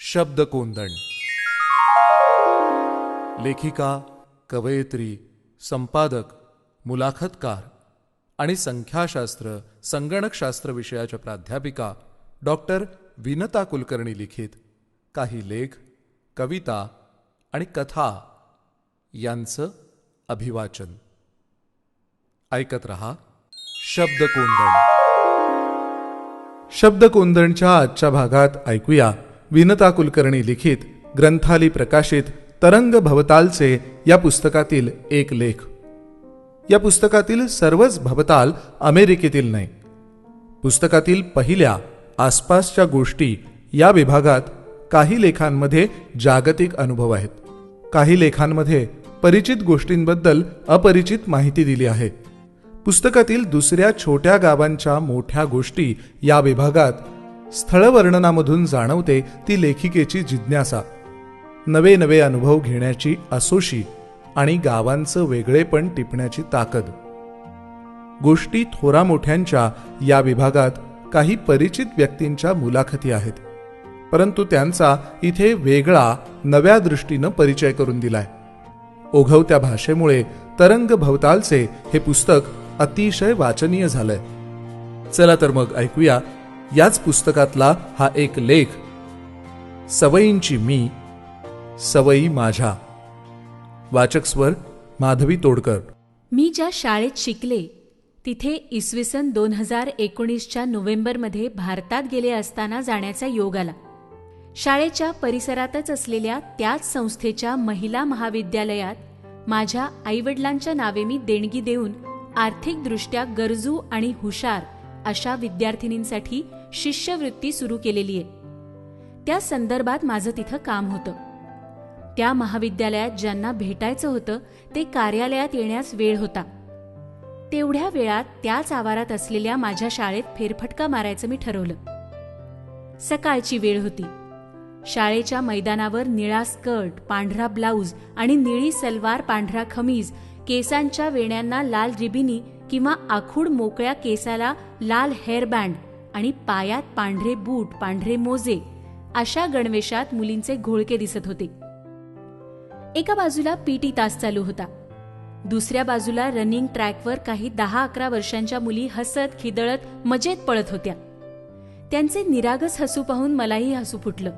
शब्दकोंदण. लेखिका, कवयित्री, संपादक, मुलाखतकार आणि संख्याशास्त्र संगणकशास्त्र विषयाच्या प्राध्यापिका डॉक्टर विनता कुलकर्णी लिखित काही लेख, कविता आणि कथा यांचं अभिवाचन. ऐकत रहा शब्दकोंदण. शब्दकोंदणच्या आजच्या भागात ऐकूया विनता कुलकर्णी लिखित ग्रंथाली प्रकाशित तरंग भवतालचे या पुस्तकातील एक लेख. या पुस्तकातील सर्वच भवताल अमेरिकेतील नाही. पुस्तकातील पहिल्या आसपासच्या गोष्टी या विभागात काही लेखांमध्ये जागतिक अनुभव आहेत. काही लेखांमध्ये परिचित गोष्टींबद्दल अपरिचित माहिती दिली आहे. पुस्तकातील दुसऱ्या छोट्या गावांच्या मोठ्या गोष्टी या विभागात स्थळवर्णनामधून जाणवते ती लेखिकेची जिज्ञासा, नवे नवे अनुभव घेण्याची असोशी आणि गावांचं वेगळेपण टिपण्याची ताकद. गोष्टी थोरा मोठ्यांच्या या विभागात काही परिचित व्यक्तींच्या मुलाखती आहेत, परंतु त्यांचा इथे वेगळा नव्या दृष्टीनं परिचय करून दिलाय. ओघवत्या भाषेमुळे तरंग भवतालचे हे पुस्तक अतिशय वाचनीय झालंय. चला तर मग ऐकूया याच पुस्तकातला हा एक लेख, सवयींची मी, सवयी माझ्या. वाचक स्वर माधवी तोडकर. मी ज्या शाळेत शिकले तिथे इसवी सन 2019च्या नोव्हेंबरमध्ये भारतात गेले असताना जाण्याचा योग आला. शाळेच्या परिसरातच असलेल्या त्याच संस्थेच्या महिला महाविद्यालयात माझ्या आईवडिलांच्या नावे मी देणगी देऊन आर्थिकदृष्ट्या गरजू आणि हुशार अशा विद्यार्थिनींसाठी शिष्यवृत्ती सुरू केलेली आहे. त्या संदर्भात माझं तिथं काम होतं. त्या महाविद्यालयात ज्यांना भेटायचं होतं ते कार्यालयात येण्यास वेळ होता. तेवढ्या वेळात त्याच आवारात असलेल्या माझ्या शाळेत फेरफटका मारायचं मी ठरवलं. सकाळची वेळ होती. शाळेच्या मैदानावर निळा स्कर्ट, पांढरा ब्लाऊज आणि निळी सलवार, पांढरा खमीज, केसांच्या वेण्यांना लाल रिबिनी किंवा आखूड मोकळ्या केसाला लाल हेअरबँड आणि पायात पांढरे बूट, पांढरे मोजे अशा गणवेशात मुलींचे घोळके दिसत होते. एका बाजूला पीटी तास चालू होता. दुसऱ्या बाजूला रनिंग ट्रॅकवर काही 10-11 वर्षांच्या मुली हसत खिदळत मजेत पळत होत्या. त्यांचे निरागस हसू पाहून मलाही हसू फुटलं.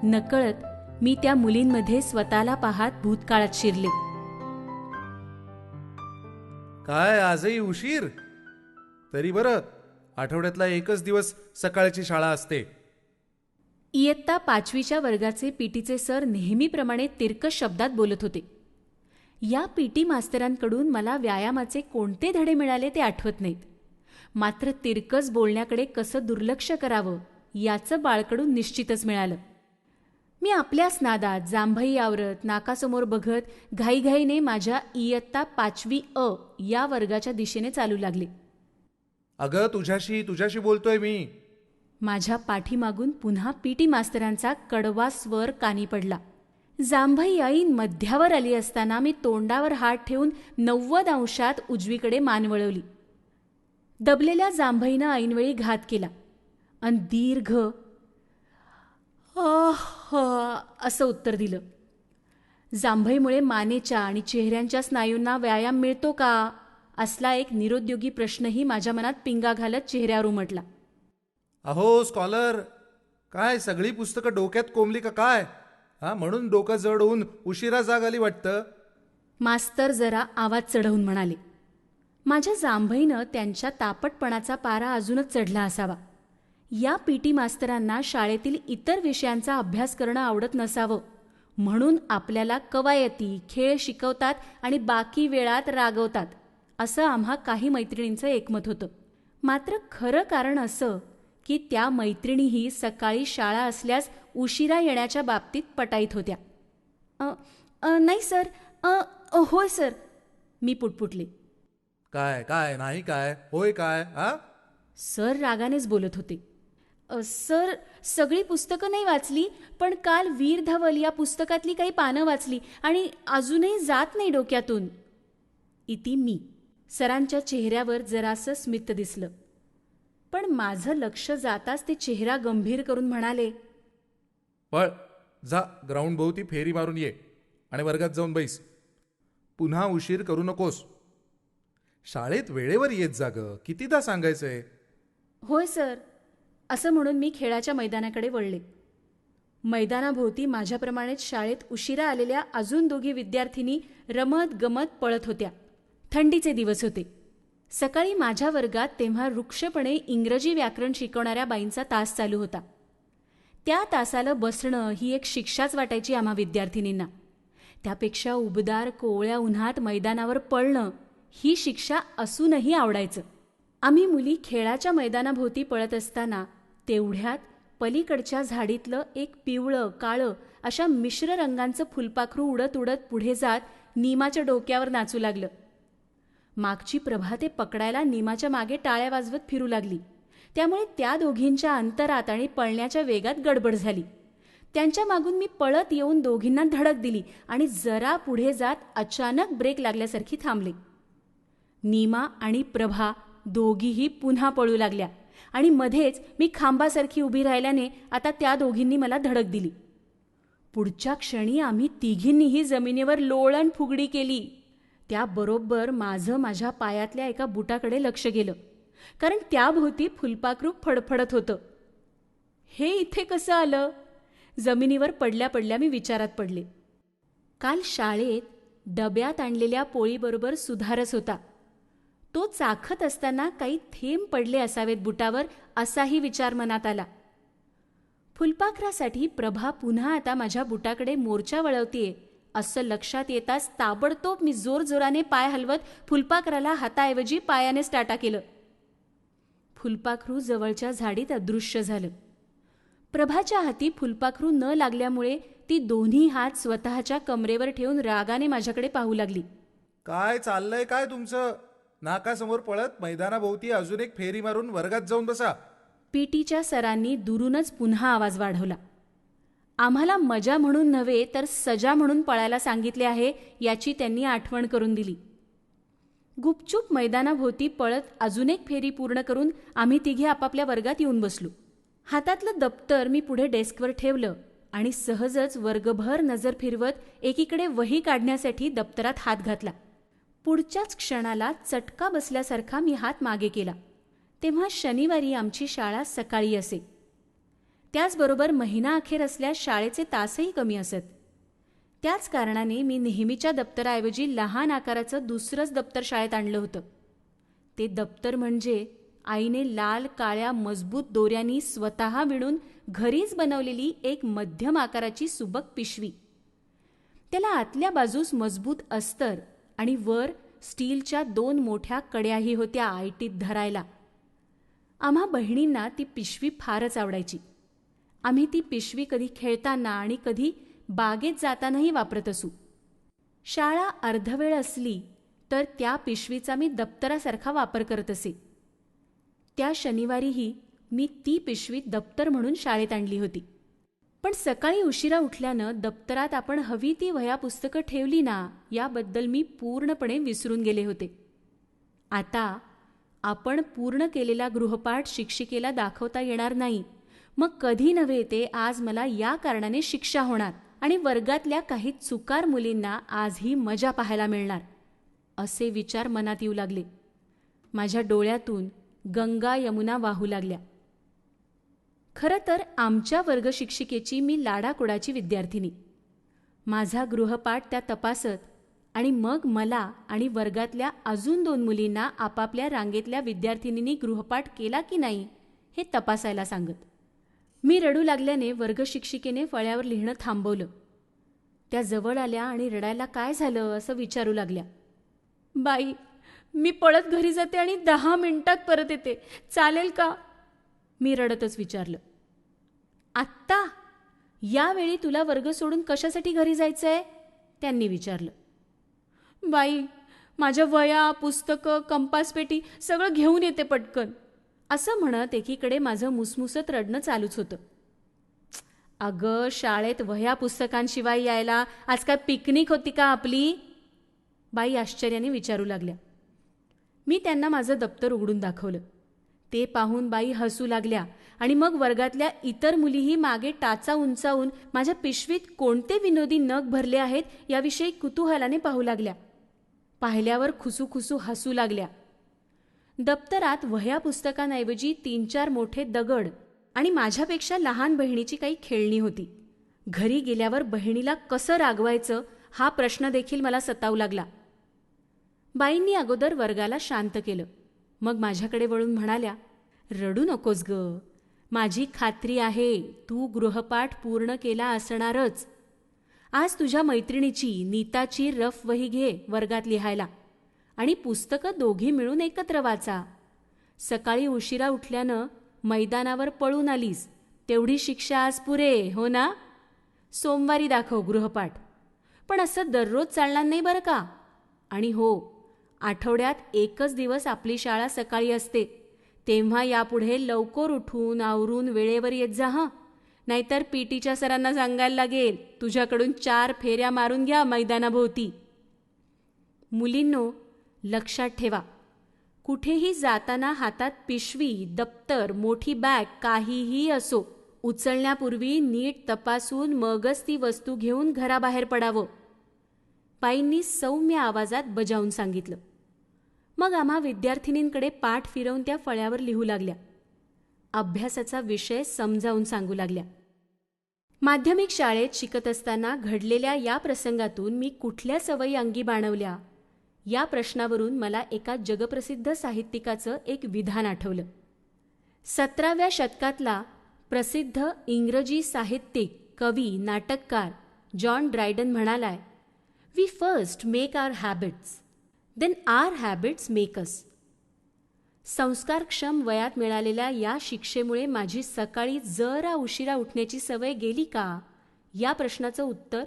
नकळत मी त्या मुलींमध्ये स्वतःला पाहत भूतकाळात शिरले. काय आजही उशीर? तरी बरं, आठवड्यातला एकच दिवस सकाळची शाळा असते. इयत्ता 5वीच्या वर्गाचे पीटीचे सर नेहमीप्रमाणे तिरकस शब्दात बोलत होते. या पीटी मास्तरांकडून मला व्यायामाचे कोणते धडे मिळाले ते आठवत नाहीत. मात्र तिरकस बोलण्याकडे कसं दुर्लक्ष करावं याचं बाळकडून निश्चितच मिळालं. मी आपल्याच नादात जांभई आवरत नाकासमोर बघत घाईघाईने माझ्या इयत्ता 5वी अ या वर्गाच्या दिशेने चालू लागले. अगं, तुझ्याशी बोलतोय मी. माझ्या पाठीमागून पुन्हा पीटी मास्तरांचा कडवा स्वर कानी पडला. जांभई ऐन मध्यावर आली असताना मी तोंडावर हात ठेवून 90 अंशात उजवीकडे मान वळवली. दबलेल्या जांभईनं ऐनवेळी घात केला आणि दीर्घ असं उत्तर दिलं. जांभईमुळे मानेच्या आणि चेहऱ्यांच्या स्नायूंना व्यायाम मिळतो का, असला एक निरुद्योगी प्रश्नही माझ्या मनात पिंगा घालत चेहऱ्यावर उमटला. अहो स्कॉलर, काय सगळी पुस्तकं डोक्यात कोंबली का काय? म्हणून डोकं जड होऊन उशिरा जाग आली वाटतं. मास्तर जरा आवाज चढवून म्हणाले. माझ्या जांभईनं त्यांच्या तापटपणाचा पारा अजूनच चढला असावा. या पीटी मास्तरांना शाळेतील इतर विषयांचा अभ्यास करणं आवडत नसावं म्हणून आपल्याला कवायती, खेळ शिकवतात आणि बाकी वेळात रागवतात असं आम्हा काही मैत्रिणींचं एकमत होतं. मात्र खरं कारण असं की त्या मैत्रिणीही सकाळी शाळा असल्यास उशिरा येण्याच्या बाबतीत पटाईत होत्या. नाही सर, होय सर, मी पुटपुटले. काय नाही काय, होय काय? सर रागानेच बोलत होते. सर, सगळी पुस्तकं नाही वाचली, पण काल वीर धवल या पुस्तकातली काही पानं वाचली आणि अजूनही जात नाही डोक्यातून. इति मी. सरांच्या चेहऱ्यावर जरासं स्मित दिसलं. पण माझं लक्ष जाताच ते चेहरा गंभीर करून म्हणाले, पळ, जा ग्राउंड भोवती फेरी मारून ये आणि वर्गात जाऊन बैस. पुन्हा उशीर करू नकोस. शाळेत वेळेवर येत जा ग, कितीदा सांगायचंय. होय सर, असं म्हणून मी खेळाच्या मैदानाकडे वळले. मैदानाभोवती माझ्याप्रमाणेच शाळेत उशिरा आलेल्या अजून 2 विद्यार्थिनी रमत गमत पळत होत्या. थंडीचे दिवस होते. सकाळी माझ्या वर्गात तेव्हा रुक्षपणे इंग्रजी व्याकरण शिकवणाऱ्या बाईंचा तास चालू होता. त्या तासाला बसणं ही एक शिक्षाच वाटायची आम्हा विद्यार्थिनींना. त्यापेक्षा उबदार कोवळ्या उन्हात मैदानावर पळणं ही शिक्षा असूनही आवडायचं. आम्ही मुली खेळाच्या मैदानाभोवती पळत असताना तेवढ्यात पलीकडच्या झाडीतलं एक पिवळं काळं अशा मिश्र रंगांचं फुलपाखरू उडत उडत पुढे जात नीमाच्या डोक्यावर नाचू लागलं. मागची प्रभा ते पकडायला नीमाच्या मागे टाळ्या वाजवत फिरू लागली. त्यामुळे त्या दोघींच्या अंतरात आणि पळण्याच्या वेगात गडबड झाली. त्यांच्या मागून मी पळत येऊन दोघींना धडक दिली आणि जरा पुढे जात अचानक ब्रेक लागल्यासारखी थांबले. नीमा आणि प्रभा दोघीही पुन्हा पळू लागल्या आणि मध्येच मी खांबासारखी उभी राहिल्याने आता त्या दोघींनी मला धडक दिली. पुढच्या क्षणी आम्ही तिघींनीही जमिनीवर लोळण फुगडी केली. त्याबरोबर माझं माझ्या पायातल्या एका बुटाकडे लक्ष गेलं, कारण त्याभोवती फुलपाखरू फडफडत होतं. हे इथे कसं आलं? जमिनीवर पडल्या पडल्या मी विचारात पडले. काल शाळेत डब्यात आणलेल्या पोळीबरोबर सुधारस होता. तो चाखत असताना काही थेंब पडले असावेत बुटावर, असाही विचार मनात आला. फुलपाखरासाठी प्रभा पुन्हा आता माझ्या बुटाकडे मोर्चा वळवतीये असं लक्षात येताच ताबडतोब मी जोरजोराने पाय हलवत फुलपाखराला हाताऐवजी पायानेच टाटा केलं. फुलपाखरू जवळच्या झाडीत अदृश्य झालं. प्रभाच्या हाती फुलपाखरू न लागल्यामुळे ती दोन्ही हात स्वतःच्या कमरेवर ठेवून रागाने माझ्याकडे पाहू लागली. काय चाललंय काय तुमचं? नाकासमोर पळत मैदानाभोवती अजून एक फेरी मारून वर्गात जाऊन बसा. पीटीच्या सरांनी दुरूनच पुन्हा आवाज वाढवला. आम्हाला मजा म्हणून नव्हे तर सजा म्हणून पळायला सांगितले आहे याची त्यांनी आठवण करून दिली. गुपचूप मैदानाभोवती पळत अजून एक फेरी पूर्ण करून आम्ही तिघे आपापल्या वर्गात येऊन बसलो. हातातलं दप्तर मी पुढे डेस्कवर ठेवलं आणि सहजच वर्गभर नजर फिरवत एकीकडे वही काढण्यासाठी दप्तरात हात घातला. पुढच्याच क्षणाला चटका बसल्यासारखा मी हात मागे केला. तेव्हा शनिवारी आमची शाळा सकाळी असे. त्याचबरोबर महिना अखेर असल्यास शाळेचे तासही कमी असत. त्याच कारणाने मी नेहमीच्या दप्तराऐवजी लहान आकाराचं दुसरंच दप्तर शाळेत आणलं होतं. ते दप्तर म्हणजे आईने लाल काळ्या मजबूत दोऱ्यांनी स्वतः विणून घरीच बनवलेली एक मध्यम आकाराची सुबक पिशवी. त्याला आतल्या बाजूस मजबूत अस्तर आणि वर स्टीलच्या 2 मोठ्या कड्याही होत्या आयटीत धरायला. आम्हा बहिणींना ती पिशवी फारच आवडायची. आम्ही ती पिशवी कधी खेळताना आणि कधी बागेत जातानाही वापरत असू. शाळा अर्धवेळ असली तर त्या पिशवीचा मी दप्तरासारखा वापर करत असे. त्या शनिवारीही मी ती पिशवी दप्तर म्हणून शाळेत आणली होती. पण सकाळी उशिरा उठल्यानं दप्तरात आपण हवी ती वह्या पुस्तकं ठेवली ना याबद्दल मी पूर्णपणे विसरून गेले होते. आता आपण पूर्ण केलेला गृहपाठ शिक्षिकेला दाखवता येणार नाही. मग कधी नव्हे ते आज मला या कारणाने शिक्षा होणार आणि वर्गातल्या काही चुकार मुलींना आजही मजा पाहायला मिळणार असे विचार मनात येऊ लागले. माझ्या डोळ्यातून गंगा यमुना वाहू लागल्या. खरं तर आमच्या वर्गशिक्षिकेची मी लाडाकुडाची विद्यार्थिनी. माझा गृहपाठ त्या तपासत आणि मग मला आणि वर्गातल्या अजून 2 मुलींना आपापल्या रांगेतल्या विद्यार्थिनींनी गृहपाठ केला की नाही हे तपासायला सांगत. मी रडू लागल्याने वर्गशिक्षिकेने फळ्यावर लिहिणं थांबवलं. त्या जवळ आल्या आणि रडायला काय झालं असं विचारू लागल्या. बाई, मी पळत घरी जाते आणि 10 मिनिटात परत येते, चालेल का? मी रडतच विचारलं. आत्ता? यावेळी तुला वर्ग सोडून कशासाठी घरी जायचंय? त्यांनी विचारलं. बाई, माझ्या वह्या, पुस्तकं, कंपासपेटी सगळं घेऊन येते पटकन, असं म्हणत एकीकडे माझं मुसमुसत रडणं चालूच होतं. अगं, शाळेत वह्या पुस्तकांशिवाय यायला आज काय पिकनिक होती का आपली? बाई आश्चर्याने विचारू लागल्या. मी त्यांना माझं दप्तर उघडून दाखवलं. ते पाहून बाई हसू लागल्या आणि मग वर्गातल्या इतर मुलीही मागे टाचा उंचावून माझ्या पिशवीत कोणते विनोदी नग भरले आहेत याविषयी कुतूहलाने पाहू लागल्या. पाहिल्यावर खुसूखुसू हसू लागल्या. दप्तरात वह्या पुस्तकांऐवजी 3-4 मोठे दगड आणि माझ्यापेक्षा लहान बहिणीची काही खेळणी होती. घरी गेल्यावर बहिणीला कसं रागवायचं हा प्रश्न देखील मला सतावू लागला. बाईंनी अगोदर वर्गाला शांत केलं. मग माझ्याकडे वळून म्हणाल्या, रडू नकोस ग. माझी खात्री आहे तू गृहपाठ पूर्ण केला असणारच. आज तुझ्या मैत्रिणीची नीताची रफ वही घे वर्गात लिहायला आणि पुस्तकं दोघी मिळून एकत्र वाचा. सकाळी उशिरा उठल्यानं मैदानावर पळून आलीस तेवढी शिक्षा आज पुरे, हो ना? सोमवारी दाखव गृहपाठ. पण असं दररोज चालणार नाही बरं का. आणि हो, आठवड्यात एकच दिवस आपली शाळा सकाळी असते, तेव्हा यापुढे लवकर उठून आवरून वेळेवर येत जा हं. नाहीतर पीटीच्या सरांना सांगायला लागेल तुझ्याकडून 4 फेऱ्या मारून घ्या मैदानाभोवती. मुलींनो, लक्षात ठेवा, कुठेही जाताना हातात पिशवी, दप्तर, मोठी बॅग काहीही असो, उचलण्यापूर्वी नीट तपासून मगच ती वस्तू घेऊन घराबाहेर पडावं. बाईंनी सौम्य आवाजात बजावून सांगितलं. मग आम्हा विद्यार्थिनींकडे पाठ फिरवून त्या फळ्यावर लिहू लागल्या. अभ्यासाचा विषय समजावून सांगू लागल्या. माध्यमिक शाळेत शिकत असताना घडलेल्या या प्रसंगातून मी कुठल्या सवयी अंगी बाणवल्या या प्रश्नावरून मला एका जगप्रसिद्ध साहित्यिकाचं एक विधान आठवलं. 17व्या शतकातला प्रसिद्ध इंग्रजी साहित्यिक, कवी, नाटककार जॉन ड्रायडन म्हणालाय, we first make our habits, then our habits make us. संस्कारक्षम वयात मिळालेल्या या शिक्षेमुळे माझी सकाळी जरा उशिरा उठण्याची सवय गेली का या प्रश्नाचं उत्तर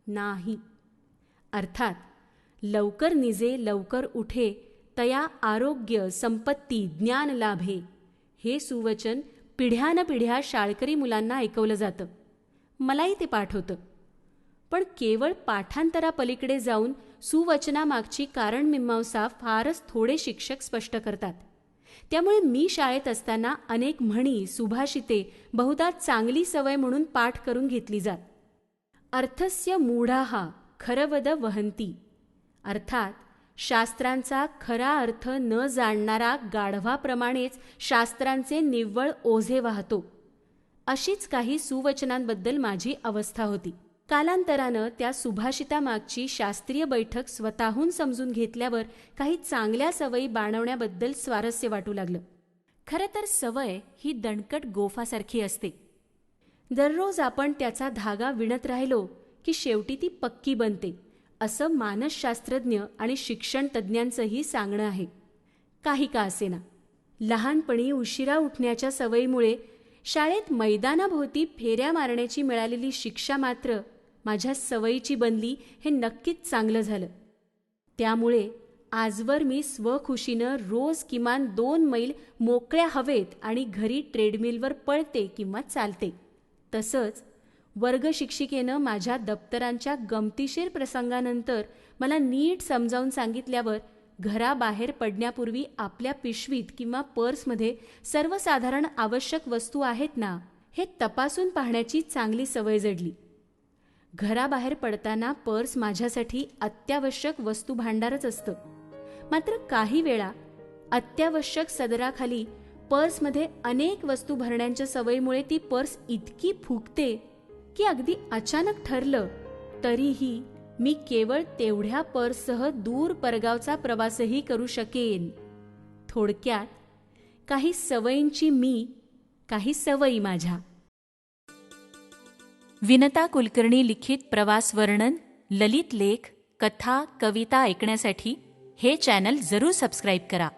नाही. अर्थात लवकर निजे लवकर उठे तया आरोग्य संपत्ती ज्ञान लाभे हे सुवचन पिढ्यानपिढ्या शाळकरी मुलांना ऐकवलं जातं. मलाही ते पाठ होतं. पण केवळ पाठांतरापलीकडे जाऊन सुवचनामागची कारणमीमांसा फारच थोडे शिक्षक स्पष्ट करतात. त्यामुळे मी शाळेत असताना अनेक म्हणी, सुभाषिते बहुधा चांगली सवय म्हणून पाठ करून घेतली जात. अर्थस्य मूढाः खरवद वहंती, अर्थात शास्त्रांचा खरा अर्थ न जाणणारा गाढवाप्रमाणेच शास्त्रांचे निव्वळ ओझे वाहतो. अशीच काही सुवचनांबद्दल माझी अवस्था होती. कालांतरानं त्या सुभाषितामागची शास्त्रीय बैठक स्वतःहून समजून घेतल्यावर काही चांगल्या सवयी बाणवण्याबद्दल स्वारस्य वाटू लागलं. खरं तर सवय ही दणकट गोफासारखी असते. दररोज आपण त्याचा धागा विणत राहिलो की शेवटी ती पक्की बनते, असं मानसशास्त्रज्ञ आणि शिक्षण तज्ज्ञांचंही सांगणं आहे. काही का असेना, लहानपणी उशिरा उठण्याच्या सवयीमुळे शाळेत मैदानाभोवती फेऱ्या मारण्याची मिळालेली शिक्षा मात्र माझ्या सवयीची बनली हे नक्कीच चांगलं झालं. त्यामुळे आजवर मी स्वखुशीनं रोज किमान 2 मैल मोकळ्या हवेत आणि घरी ट्रेडमिलवर पळते किंवा चालते. तसंच वर्गशिक्षिकेनं माझ्या दप्तरांच्या गमतीशीर प्रसंगानंतर मला नीट समजावून सांगितल्यावर घराबाहेर पडण्यापूर्वी आपल्या पिशवीत किंवा पर्समध्ये सर्वसाधारण आवश्यक वस्तू आहेत ना हे तपासून पाहण्याची चांगली सवय जडली. घराबाहेर पडताना पर्स माझ्यासाठी अत्यावश्यक वस्तू भांडारच असतं. मात्र काही वेळा अत्यावश्यक सदराखाली पर्समध्ये अनेक वस्तू भरण्याच्या सवयीमुळे ती पर्स इतकी फुगते की अगदी अचानक ठरलं तरीही मी केवळ तेवढ्या पर्ससह दूर परगावचा प्रवासही करू शकेन. थोडक्यात काही सवयींची मी, काही सवयी माझ्या. विनता कुलकर्णी लिखित प्रवास वर्णन, ललित लेख, कथा, कविता ऐकण्यासाठी हे चॅनल जरूर सबस्क्राईब करा.